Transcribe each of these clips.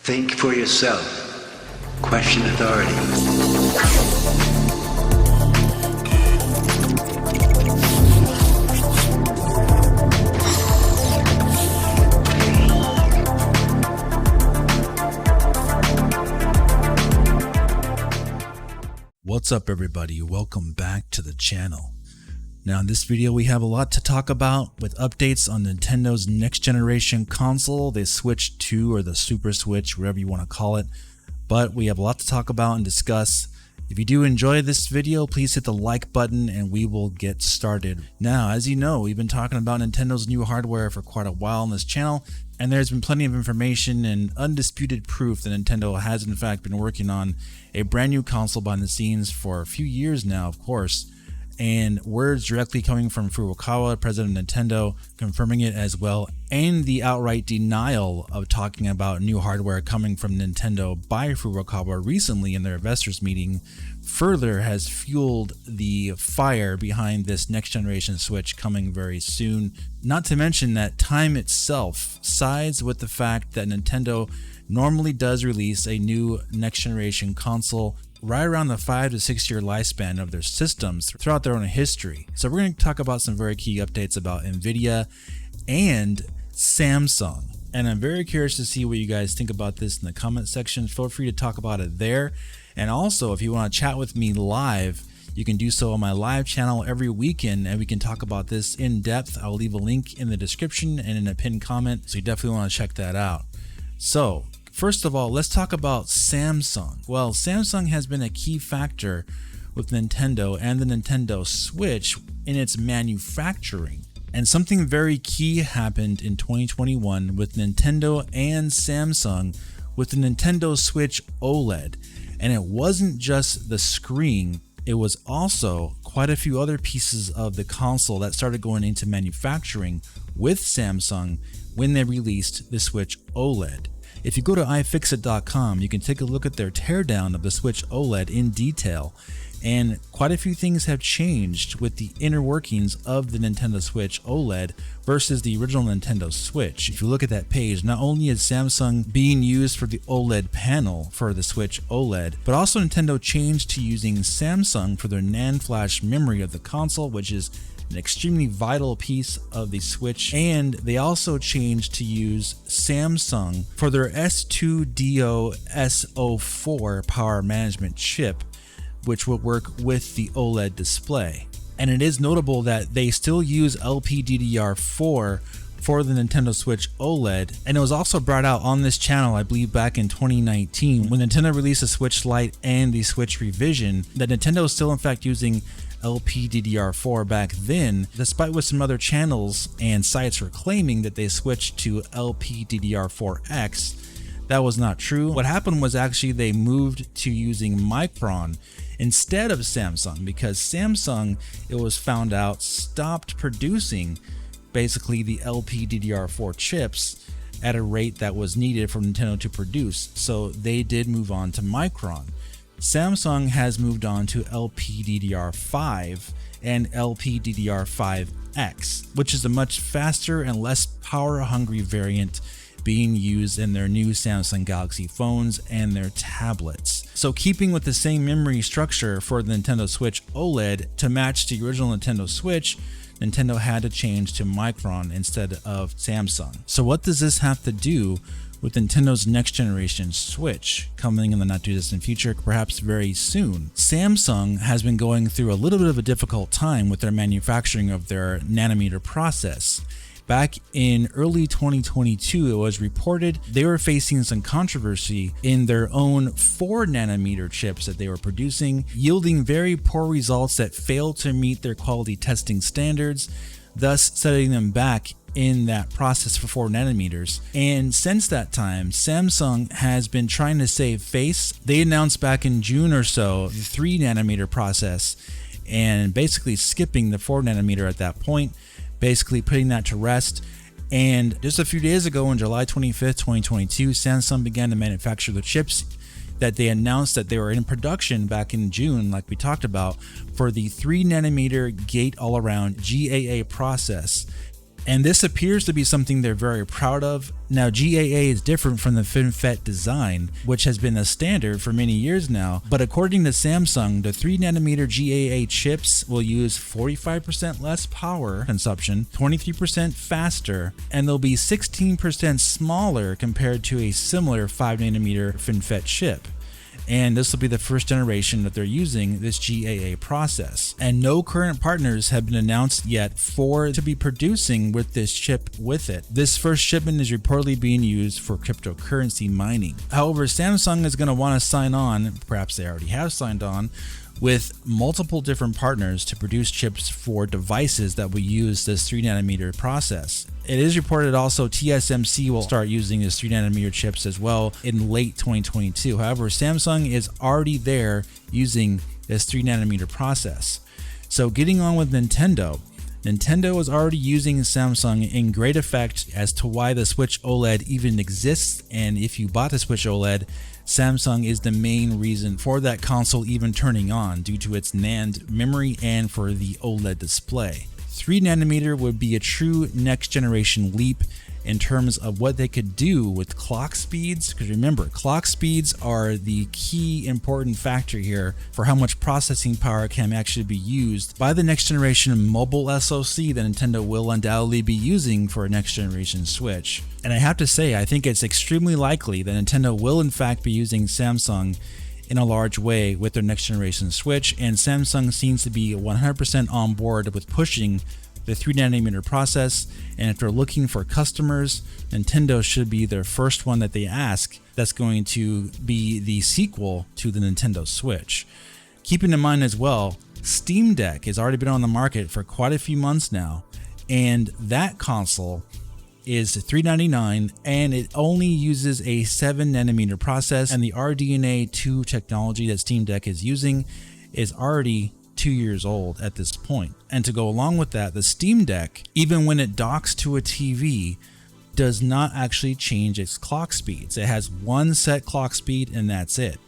Think for yourself. Question authority. What's up, everybody? Welcome back to the channel. Now in this video we have a lot to talk about with updates on Nintendo's next generation console, the Switch 2 or the Super Switch, whatever you want to call it. But we have a lot to talk about and discuss. If you do enjoy this video, please hit the like button and we will get started. Now, as you know, we've been talking about Nintendo's new hardware for quite a while on this channel, and there's been plenty of information and undisputed proof that Nintendo has in fact been working on a brand new console behind the scenes for a few years now, of course. And words directly coming from Furukawa, president of Nintendo, confirming it as well, and the outright denial of talking about new hardware coming from Nintendo by Furukawa recently in their investors meeting further has fueled the fire behind this next generation Switch coming very soon. Not to mention that time itself sides with the fact that Nintendo normally does release a new next generation console right around the 5 to 6 year lifespan of their systems throughout their own history. So we're going to talk about some very key updates about Nvidia and Samsung. And I'm very curious to see what you guys think about this in the comment section. Feel free to talk about it there. And also, if you want to chat with me live, you can do so on my live channel every weekend and we can talk about this in depth. I'll leave a link in the description and in a pinned comment, so you definitely want to check that out. So first of all, let's talk about Samsung. Well, Samsung has been a key factor with Nintendo and the Nintendo Switch in its manufacturing. And something very key happened in 2021 with Nintendo and Samsung with the Nintendo Switch OLED. And it wasn't just the screen, it was also quite a few other pieces of the console that started going into manufacturing with Samsung when they released the Switch OLED. If you go to iFixit.com, you can take a look at their teardown of the Switch OLED in detail, and quite a few things have changed with the inner workings of the Nintendo Switch OLED versus the original Nintendo Switch. If you look at that page, not only is Samsung being used for the OLED panel for the Switch OLED, but also Nintendo changed to using Samsung for their NAND flash memory of the console, which is an extremely vital piece of the Switch. And they also changed to use Samsung for their S2DO SO4 power management chip, which will work with the OLED display. And it is notable that they still use LPDDR4 for the Nintendo Switch OLED, and it was also brought out on this channel, I believe back in 2019, when Nintendo released the Switch Lite and the Switch Revision, that Nintendo is still in fact using LPDDR4 back then, despite what some other channels and sites were claiming that they switched to LPDDR4X. That was not true. What happened was actually they moved to using Micron instead of Samsung, because Samsung, it was found out, stopped producing basically the LPDDR4 chips at a rate that was needed for Nintendo to produce. So they did move on to Micron. Samsung has moved on to LPDDR5 and LPDDR5X, which is a much faster and less power hungry variant being used in their new Samsung Galaxy phones and their tablets. So keeping with the same memory structure for the Nintendo Switch OLED to match the original Nintendo Switch, Nintendo had to change to Micron instead of Samsung. So what does this have to do with Nintendo's next generation Switch coming in the not too distant future, perhaps very soon? Samsung has been going through a little bit of a difficult time with their manufacturing of their nanometer process. Back in early 2022, it was reported they were facing some controversy in their own 4 nanometer chips that they were producing, yielding very poor results that failed to meet their quality testing standards, thus setting them back in that process for 4 nanometers. And since that time, Samsung has been trying to save face. They announced back in June or so the 3 nanometer process and basically skipping the 4 nanometer at that point, basically putting that to rest. And just a few days ago, on July 25th, 2022, Samsung began to manufacture the chips that they announced that they were in production back in June, like we talked about, for the 3 nanometer gate all-around GAA process. And this appears to be something they're very proud of. Now, GAA is different from the FinFET design, which has been a standard for many years now, but according to Samsung, the 3nm GAA chips will use 45% less power consumption, 23% faster, and they'll be 16% smaller compared to a similar 5nm FinFET chip. And this will be the first generation that they're using this GAA process. And no current partners have been announced yet to be producing with this chip with it. This first shipment is reportedly being used for cryptocurrency mining. However, Samsung is going to want to sign on, perhaps they already have signed on, with multiple different partners to produce chips for devices that will use this 3nm process. It is reported also TSMC will start using this 3nm chips as well in late 2022. However, Samsung is already there using this 3nm process. So getting on with Nintendo. Nintendo is already using Samsung in great effect as to why the Switch OLED even exists, and if you bought the Switch OLED, Samsung is the main reason for that console even turning on due to its NAND memory and for the OLED display. 3nm would be a true next generation leap in terms of what they could do with clock speeds, because remember, clock speeds are the key important factor here for how much processing power can actually be used by the next generation mobile SoC that Nintendo will undoubtedly be using for a next generation Switch. And I have to say, I think it's extremely likely that Nintendo will in fact be using Samsung in a large way with their next generation Switch, and Samsung seems to be 100% on board with pushing the 3nm process, and if they're looking for customers, Nintendo should be their first one that they ask that's going to be the sequel to the Nintendo Switch. Keeping in mind as well, Steam Deck has already been on the market for quite a few months now, and that console is $399 and it only uses a 7nm process, and the RDNA 2 technology that Steam Deck is using is already 2 years old at this point. And to go along with that, the Steam Deck, even when it docks to a TV, does not actually change its clock speeds. It has one set clock speed and that's it.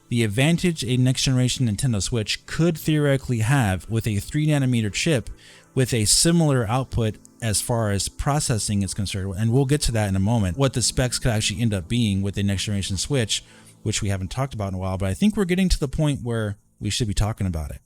The advantage a next generation Nintendo Switch could theoretically have with a 3nm chip with a similar output as far as processing is concerned, and we'll get to that in a moment, what the specs could actually end up being with a next generation Switch, which we haven't talked about in a while, but I think we're getting to the point where we should be talking about it.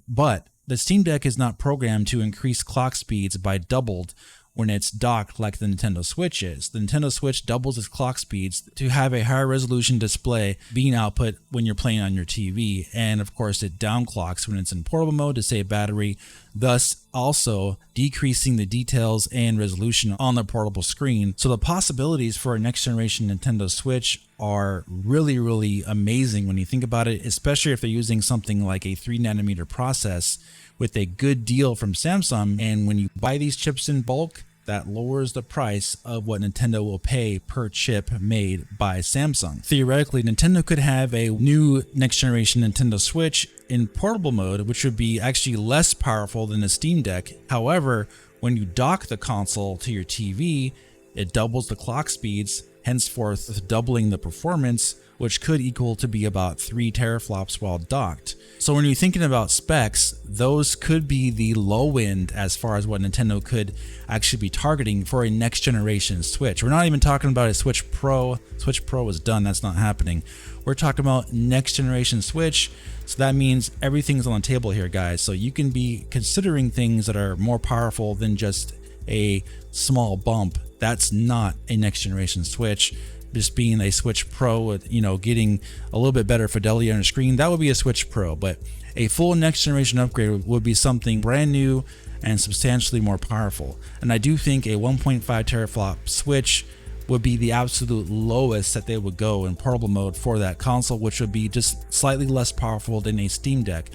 But the Steam Deck is not programmed to increase clock speeds by doubled when it's docked like the Nintendo Switch is. The Nintendo Switch doubles its clock speeds to have a higher resolution display being output when you're playing on your TV, and of course it downclocks when it's in portable mode to save battery, thus also decreasing the details and resolution on the portable screen. So the possibilities for a next generation Nintendo Switch are really amazing when you think about it, especially if they're using something like a 3nm process with a good deal from Samsung. And when you buy these chips in bulk, that lowers the price of what Nintendo will pay per chip made by Samsung. Theoretically, Nintendo could have a new next generation Nintendo Switch in portable mode, which would be actually less powerful than a Steam Deck. However, when you dock the console to your TV, it doubles the clock speeds, henceforth doubling the performance, which could equal to be about 3 teraflops while docked. So when you're thinking about specs, those could be the low end as far as what Nintendo could actually be targeting for a next generation Switch. We're not even talking about a Switch Pro. Switch Pro is done, that's not happening. We're talking about next generation Switch, so that means everything's on the table here, guys. So you can be considering things that are more powerful than just a small bump. That's not a next generation Switch. Just being a Switch Pro with, getting a little bit better fidelity on the screen, that would be a Switch Pro. But a full next generation upgrade would be something brand new and substantially more powerful. And I do think a 1.5 teraflop Switch would be the absolute lowest that they would go in portable mode for that console, which would be just slightly less powerful than a Steam Deck.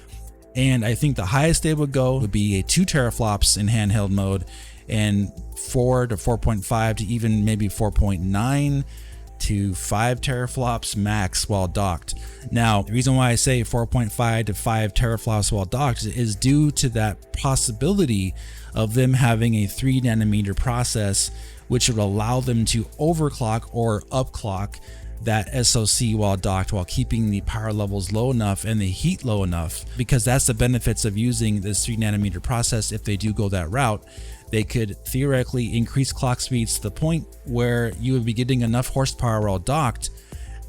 And I think the highest they would go would be a 2 teraflops in handheld mode, and 4 to 4.5 to even maybe 4.9 to 5 teraflops max while docked. Now, the reason why I say 4.5 to 5 teraflops while docked is due to that possibility of them having a 3nm process, which would allow them to overclock or upclock that SoC while docked, while keeping the power levels low enough and the heat low enough, because that's the benefits of using this 3nm process. If they do go that route, they could theoretically increase clock speeds to the point where you would be getting enough horsepower while docked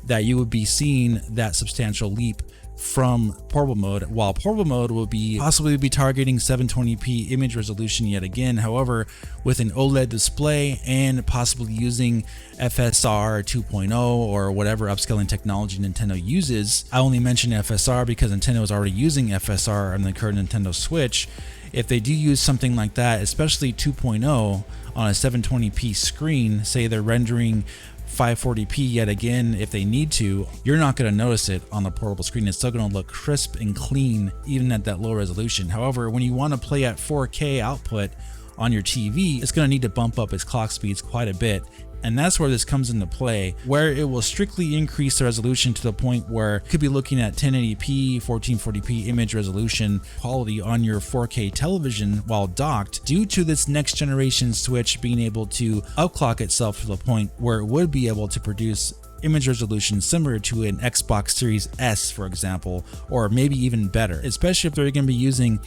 that you would be seeing that substantial leap from portable mode, while portable mode will be possibly be targeting 720p image resolution yet again. However, with an OLED display and possibly using FSR 2.0 or whatever upscaling technology Nintendo uses. I only mention FSR because Nintendo is already using FSR on the current Nintendo Switch. If they do use something like that, especially 2.0 on a 720p screen, say they're rendering 540p yet again, if they need to, you're not going to notice it on the portable screen. It's still going to look crisp and clean even at that low resolution. However, when you want to play at 4K output on your TV, it's going to need to bump up its clock speeds quite a bit. And that's where this comes into play, where it will strictly increase the resolution to the point where you could be looking at 1080p, 1440p image resolution quality on your 4K television while docked, due to this next generation Switch being able to upclock itself to the point where it would be able to produce image resolution similar to an Xbox Series S, for example, or maybe even better, especially if they're going to be using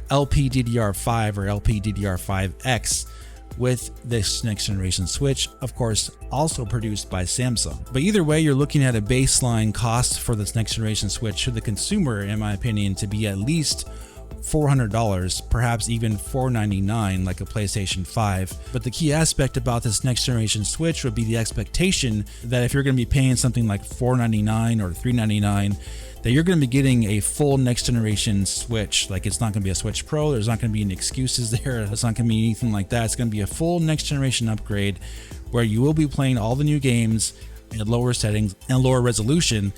LPDDR5 or LPDDR5X with this next generation Switch, of course, also produced by Samsung. But either way, you're looking at a baseline cost for this next generation Switch to the consumer, in my opinion, to be at least $400, perhaps even $499 like a PlayStation 5. But the key aspect about this next generation Switch would be the expectation that if you're going to be paying something like $499 or $399, that you're going to be getting a full next generation Switch. Like, it's not going to be a Switch Pro, there's not going to be any excuses there, it's not going to be anything like that. It's going to be a full next generation upgrade where you will be playing all the new games at lower settings and lower resolution,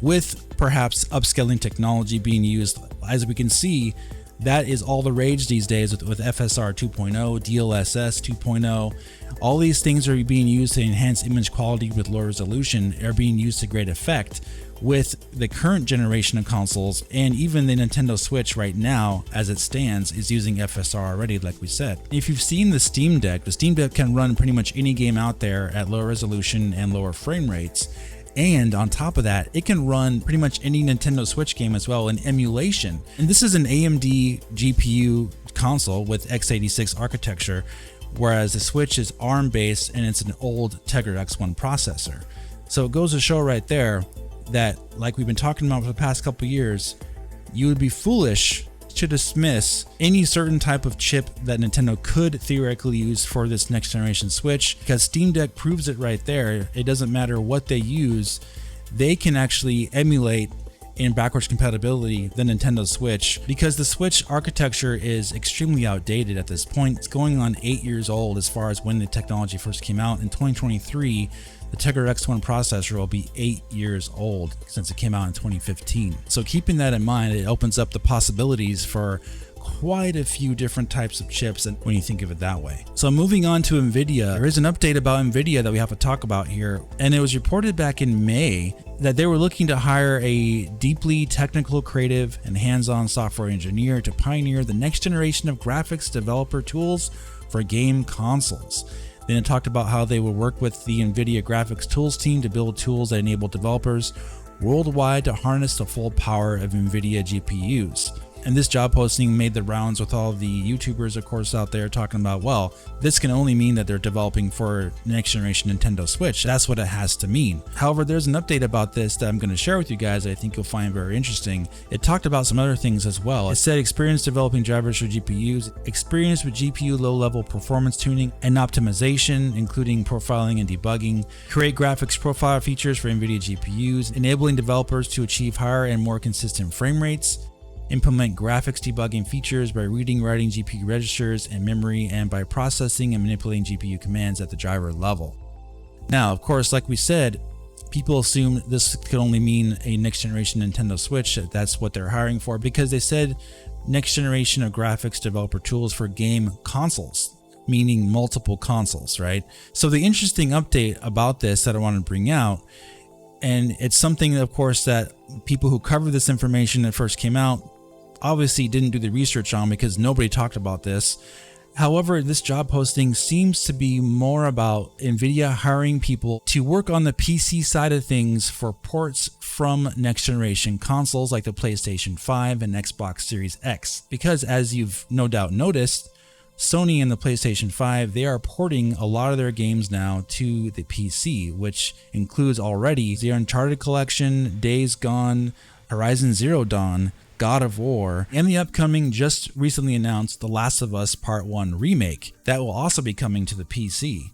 with perhaps upscaling technology being used. As we can see, that is all the rage these days with FSR 2.0, DLSS 2.0. All these things are being used to enhance image quality with low resolution, are being used to great effect with the current generation of consoles, and even the Nintendo Switch right now as it stands is using FSR already, like we said. If you've seen the Steam Deck can run pretty much any game out there at lower resolution and lower frame rates. And on top of that, it can run pretty much any Nintendo Switch game as well in emulation. And this is an AMD GPU console with x86 architecture, whereas the Switch is ARM based and it's an old Tegra X1 processor. So it goes to show right there that, like we've been talking about for the past couple years, you would be foolish to dismiss any certain type of chip that Nintendo could theoretically use for this next generation Switch, because Steam Deck proves it right there. It doesn't matter what they use, they can actually emulate in backwards compatibility the Nintendo Switch, because the Switch architecture is extremely outdated at this point. It's going on 8 years old as far as when the technology first came out. In 2023, the Tegra X1 processor will be 8 years old since it came out in 2015. So keeping that in mind, it opens up the possibilities for quite a few different types of chips, and when you think of it that way. So moving on to Nvidia, there is an update about Nvidia that we have to talk about here, and it was reported back in May that they were looking to hire a deeply technical, creative, and hands-on software engineer to pioneer the next generation of graphics developer tools for game consoles. Then it talked about how they would work with the Nvidia graphics tools team to build tools that enable developers worldwide to harness the full power of Nvidia GPUs. And this job posting made the rounds with all the YouTubers, of course, out there talking about, well, this can only mean that they're developing for next generation Nintendo Switch. That's what it has to mean. However, there's an update about this that I'm going to share with you guys that I think you'll find very interesting. It talked about some other things as well. It said experience developing drivers for GPUs, experience with GPU low-level performance tuning and optimization, including profiling and debugging, create graphics profile features for NVIDIA GPUs, enabling developers to achieve higher and more consistent frame rates, implement graphics debugging features by reading, writing GPU registers and memory, and by processing and manipulating GPU commands at the driver level. Now, of course, like we said, people assume this could only mean a next generation Nintendo Switch. That's what they're hiring for, because they said next generation of graphics developer tools for game consoles, meaning multiple consoles, right? So the interesting update about this that I want to bring out, and it's something, of course, that people who covered this information that first came out obviously didn't do the research on, because nobody talked about this. However, this job posting seems to be more about Nvidia hiring people to work on the PC side of things for ports from next generation consoles like the PlayStation 5 and Xbox Series X. Because as you've no doubt noticed, Sony and the PlayStation 5, they are porting a lot of their games now to the PC, which includes already the Uncharted collection, Days Gone, Horizon Zero Dawn, God of War, and the upcoming, just recently announced The Last of Us Part 1 remake that will also be coming to the PC.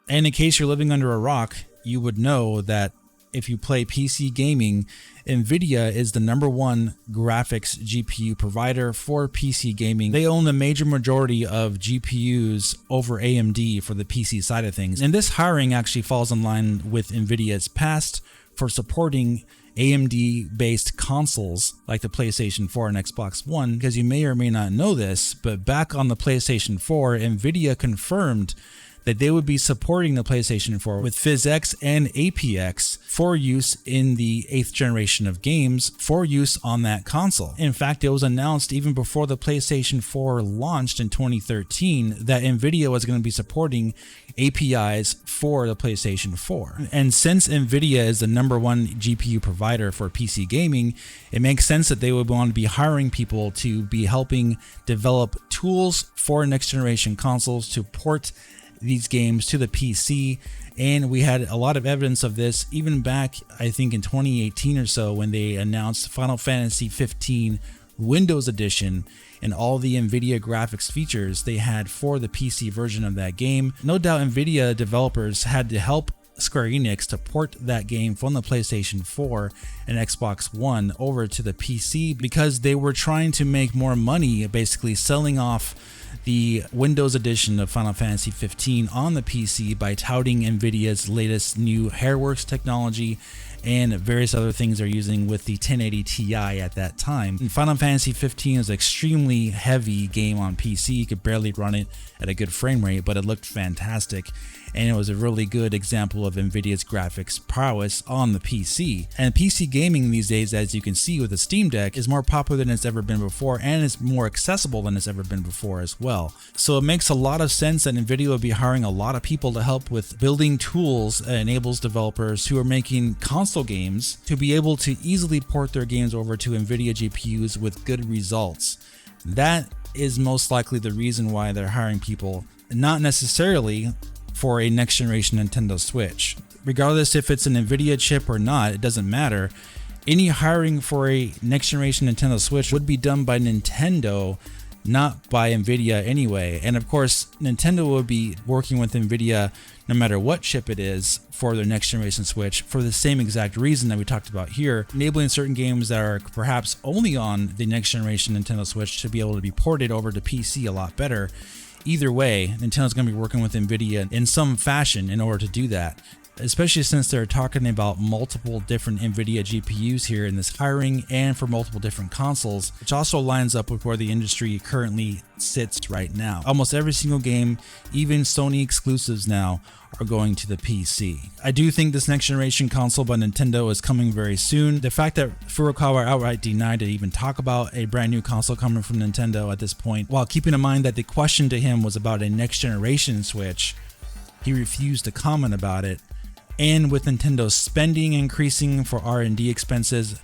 And in case you're living under a rock, you would know that if you play PC gaming, Nvidia is the #1 graphics GPU provider for PC gaming. They own the major majority of GPUs over AMD for the PC side of things. And this hiring actually falls in line with Nvidia's past for supporting AMD-based consoles like the PlayStation 4 and Xbox One, because you may or may not know this, but back on the PlayStation 4, Nvidia confirmed that they would be supporting the PlayStation 4 with PhysX and APX for use in the 8th generation of games for use on that console. In fact, it was announced even before the PlayStation 4 launched in 2013 that Nvidia was going to be supporting APIs for the PlayStation 4. And since Nvidia is the #1 GPU provider for PC gaming, it makes sense that they would want to be hiring people to be helping develop tools for next generation consoles to port these games to the PC. And we had a lot of evidence of this even back, I think, in 2018 or so, when they announced Final Fantasy 15 Windows Edition and all the Nvidia graphics features they had for the PC version of that game. No doubt Nvidia developers had to help Square Enix to port that game from the PlayStation 4 and Xbox One over to the PC because they were trying to make more money, basically selling off the Windows edition of Final Fantasy 15 on the PC by touting Nvidia's latest new Hairworks technology and various other things they're using with the 1080 Ti at that time. And Final Fantasy 15 is an extremely heavy game on PC. You could barely run it at a good frame rate, but it looked fantastic. And it was a really good example of Nvidia's graphics prowess on the PC. And PC gaming these days, as you can see with the Steam Deck, is more popular than it's ever been before, and it's more accessible than it's ever been before as well. So it makes a lot of sense that Nvidia will be hiring a lot of people to help with building tools that enables developers who are making console games to be able to easily port their games over to Nvidia GPUs with good results. That is most likely the reason why they're hiring people, not necessarily for a next generation Nintendo Switch. Regardless if it's an Nvidia chip or not, it doesn't matter. Any hiring for a next generation Nintendo Switch would be done by Nintendo, not by Nvidia anyway. And of course, Nintendo will be working with Nvidia no matter what chip it is for their next generation Switch for the same exact reason that we talked about here, enabling certain games that are perhaps only on the next generation Nintendo Switch to be able to be ported over to PC a lot better. Either way, Nintendo's going to be working with Nvidia in some fashion in order to do that, especially since they're talking about multiple different Nvidia GPUs here in this hiring and for multiple different consoles, which also lines up with where the industry currently sits right now. Almost every single game, even Sony exclusives now, are going to the PC. I do think this next generation console by Nintendo is coming very soon. The fact that Furukawa outright denied to even talk about a brand new console coming from Nintendo at this point, while keeping in mind that the question to him was about a next generation Switch, he refused to comment about it. And with Nintendo's spending increasing for R&D expenses,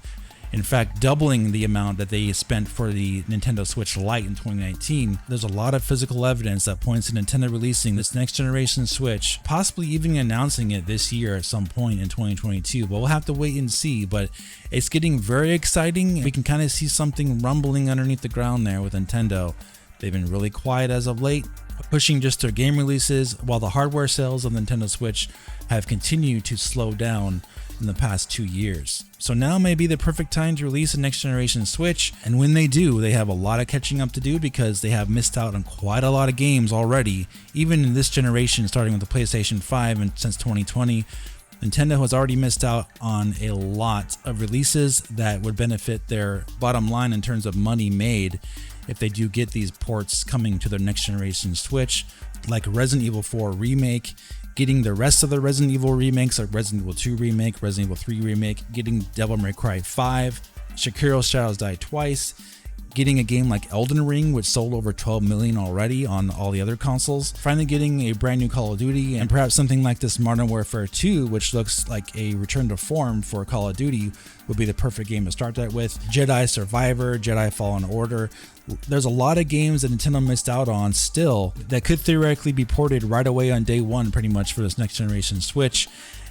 in fact doubling the amount that they spent for the Nintendo Switch Lite in 2019, there's a lot of physical evidence that points to Nintendo releasing this next generation Switch, possibly even announcing it this year at some point in 2022, but we'll have to wait and see. But it's getting very exciting. We can kind of see something rumbling underneath the ground there with Nintendo. They've been really quiet as of late, pushing just their game releases, while the hardware sales of the Nintendo Switch have continued to slow down in the past 2 years. So now may be the perfect time to release a next generation Switch, and when they do, they have a lot of catching up to do because they have missed out on quite a lot of games already. Even in this generation, starting with the PlayStation 5 and since 2020, Nintendo has already missed out on a lot of releases that would benefit their bottom line in terms of money made if they do get these ports coming to their next generation Switch, like Resident Evil 4 Remake, getting the rest of the Resident Evil remakes like Resident Evil 2 Remake, Resident Evil 3 Remake, getting Devil May Cry 5, Sekiro Shadows Die Twice, getting a game like Elden Ring, which sold over 12 million already on all the other consoles, finally getting a brand new Call of Duty, and perhaps something like this Modern Warfare 2, which looks like a return to form for Call of Duty, would be the perfect game to start that with. Jedi Survivor, Jedi Fallen Order. There's a lot of games that Nintendo missed out on still that could theoretically be ported right away on day one pretty much for this next generation Switch.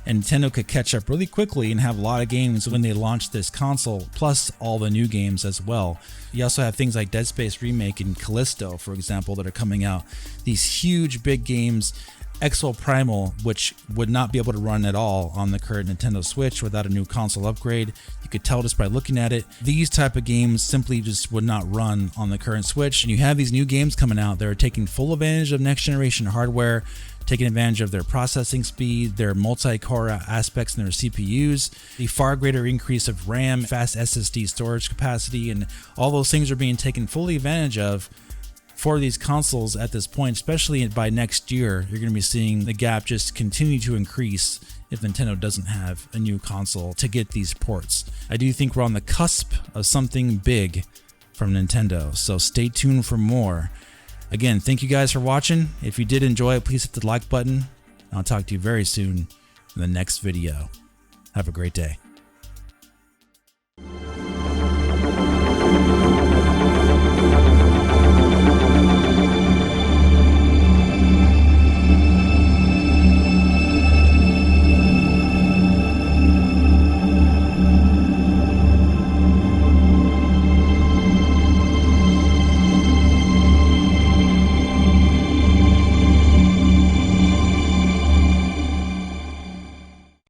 And Nintendo could catch up really quickly and have a lot of games when they launch this console, plus all the new games as well. You also have things like Dead Space Remake and Callisto, for example, that are coming out. These huge big games, Exo Primal, which would not be able to run at all on the current Nintendo Switch without a new console upgrade. You could tell just by looking at it. These type of games simply just would not run on the current Switch. And you have these new games coming out that are taking full advantage of next generation hardware, taking advantage of their processing speed, their multi-core aspects in their CPUs, the far greater increase of RAM, fast SSD storage capacity, and all those things are being taken fully advantage of for these consoles at this point. Especially by next year, you're going to be seeing the gap just continue to increase if Nintendo doesn't have a new console to get these ports. I do think we're on the cusp of something big from Nintendo, so stay tuned for more. Again, thank you guys for watching. If you did enjoy it, please hit the like button. I'll talk to you very soon in the next video. Have a great day.